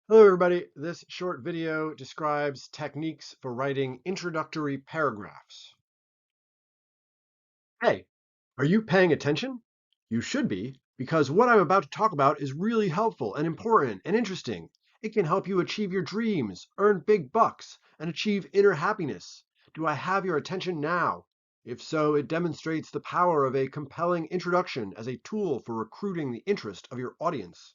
Hello everybody, this short video describes techniques for writing introductory paragraphs. Hey, are you paying attention? You should be, because what I'm about to talk about is really helpful and important and interesting. It can help you achieve your dreams, earn big bucks, and achieve inner happiness. Do I have your attention now? If so, it demonstrates the power of a compelling introduction as a tool for recruiting the interest of your audience.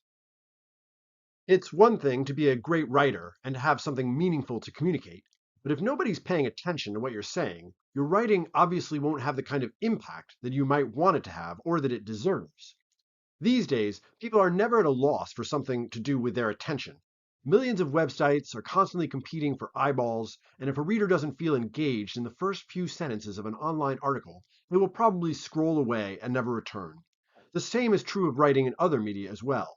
It's one thing to be a great writer and to have something meaningful to communicate, but if nobody's paying attention to what you're saying, your writing obviously won't have the kind of impact that you might want it to have or that it deserves. These days, people are never at a loss for something to do with their attention. Millions of websites are constantly competing for eyeballs, and if a reader doesn't feel engaged in the first few sentences of an online article, they will probably scroll away and never return. The same is true of writing in other media as well.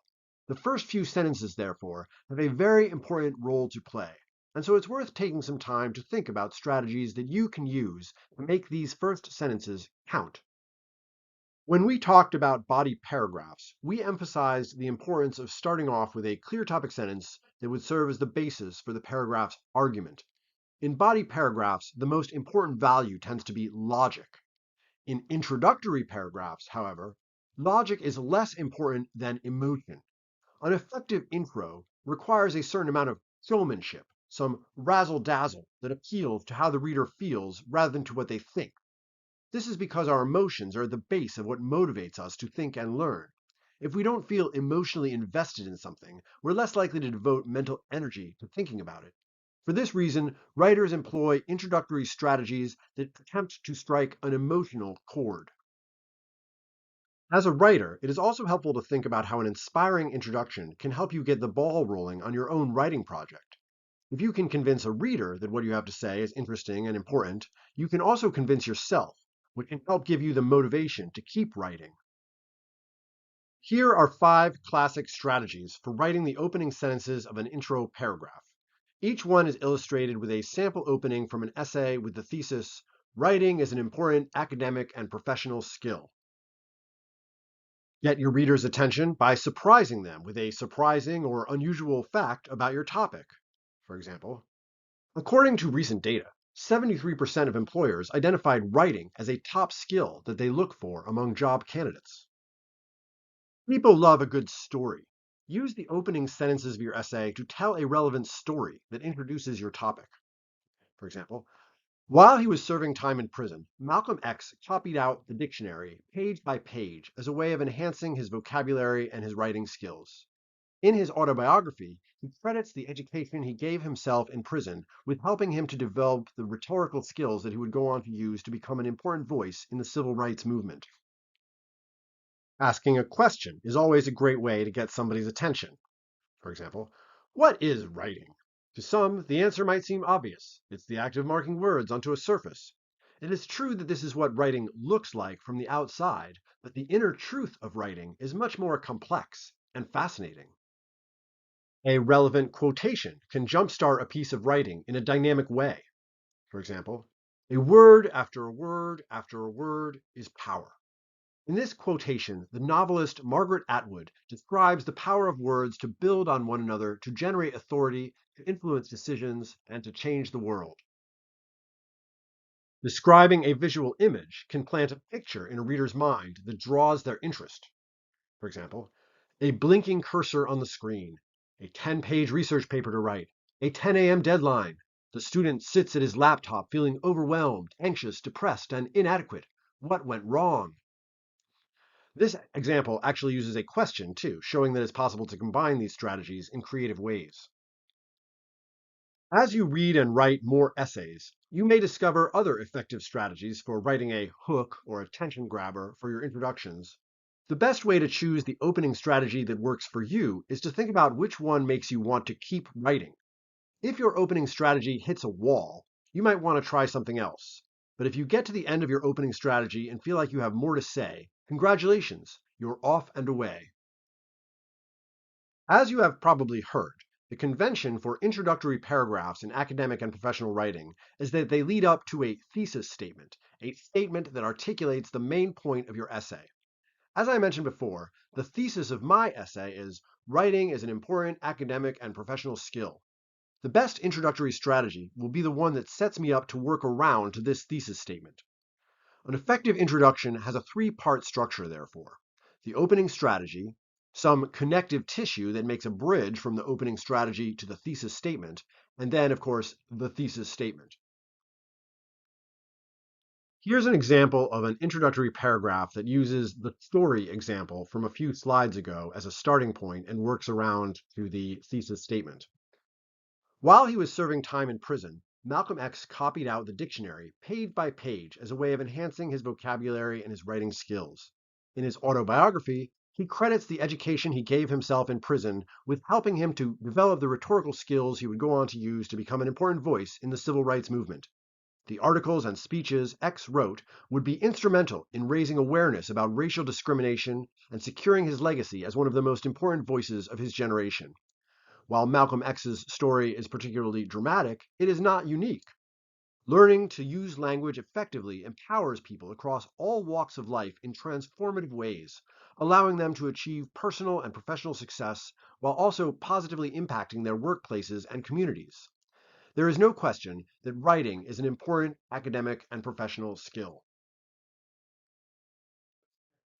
The first few sentences, therefore, have a very important role to play, and so it's worth taking some time to think about strategies that you can use to make these first sentences count. When we talked about body paragraphs, we emphasized the importance of starting off with a clear topic sentence that would serve as the basis for the paragraph's argument. In body paragraphs, the most important value tends to be logic. In introductory paragraphs, however, logic is less important than emotion. An effective intro requires a certain amount of showmanship, some razzle dazzle that appeals to how the reader feels rather than to what they think. This is because our emotions are at the base of what motivates us to think and learn. If we don't feel emotionally invested in something, we're less likely to devote mental energy to thinking about it. For this reason, writers employ introductory strategies that attempt to strike an emotional chord. As a writer, it is also helpful to think about how an inspiring introduction can help you get the ball rolling on your own writing project. If you can convince a reader that what you have to say is interesting and important, you can also convince yourself, which can help give you the motivation to keep writing. Here are 5 classic strategies for writing the opening sentences of an intro paragraph. Each one is illustrated with a sample opening from an essay with the thesis, "Writing is an important academic and professional skill." Get your reader's attention by surprising them with a surprising or unusual fact about your topic. For example, according to recent data, 73% of employers identified writing as a top skill that they look for among job candidates. People love a good story. Use the opening sentences of your essay to tell a relevant story that introduces your topic. For example, while he was serving time in prison, Malcolm X copied out the dictionary page by page as a way of enhancing his vocabulary and his writing skills. In his autobiography, he credits the education he gave himself in prison with helping him to develop the rhetorical skills that he would go on to use to become an important voice in the civil rights movement. Asking a question is always a great way to get somebody's attention. For example, what is writing? To some, the answer might seem obvious. It's the act of marking words onto a surface. It is true that this is what writing looks like from the outside, but the inner truth of writing is much more complex and fascinating. A relevant quotation can jumpstart a piece of writing in a dynamic way. For example, a word after a word after a word is power. In this quotation, the novelist Margaret Atwood describes the power of words to build on one another, to generate authority, to influence decisions, and to change the world. Describing a visual image can plant a picture in a reader's mind that draws their interest. For example, a blinking cursor on the screen, a 10-page research paper to write, a 10 a.m. deadline. The student sits at his laptop feeling overwhelmed, anxious, depressed, and inadequate. What went wrong? This example actually uses a question too, showing that it's possible to combine these strategies in creative ways. As you read and write more essays, you may discover other effective strategies for writing a hook or attention grabber for your introductions. The best way to choose the opening strategy that works for you is to think about which one makes you want to keep writing. If your opening strategy hits a wall, you might want to try something else. But if you get to the end of your opening strategy and feel like you have more to say, congratulations, you're off and away. As you have probably heard, the convention for introductory paragraphs in academic and professional writing is that they lead up to a thesis statement, a statement that articulates the main point of your essay. As I mentioned before, the thesis of my essay is Writing is an important academic and professional skill. The best introductory strategy will be the one that sets me up to work around to this thesis statement. An effective introduction has a three-part structure, therefore: the opening strategy, some connective tissue that makes a bridge from the opening strategy to the thesis statement, and then, of course, the thesis statement. Here's an example of an introductory paragraph that uses the story example from a few slides ago as a starting point and works around to the thesis statement. While he was serving time in prison, Malcolm X copied out the dictionary page by page as a way of enhancing his vocabulary and his writing skills. In his autobiography, he credits the education he gave himself in prison with helping him to develop the rhetorical skills he would go on to use to become an important voice in the civil rights movement. The articles and speeches X wrote would be instrumental in raising awareness about racial discrimination and securing his legacy as one of the most important voices of his generation. While Malcolm X's story is particularly dramatic, it is not unique. Learning to use language effectively empowers people across all walks of life in transformative ways, allowing them to achieve personal and professional success while also positively impacting their workplaces and communities. There is no question that writing is an important academic and professional skill.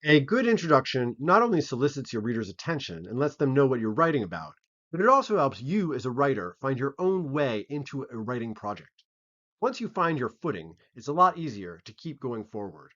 A good introduction not only solicits your reader's attention and lets them know what you're writing about, but it also helps you as a writer find your own way into a writing project. Once you find your footing, it's a lot easier to keep going forward.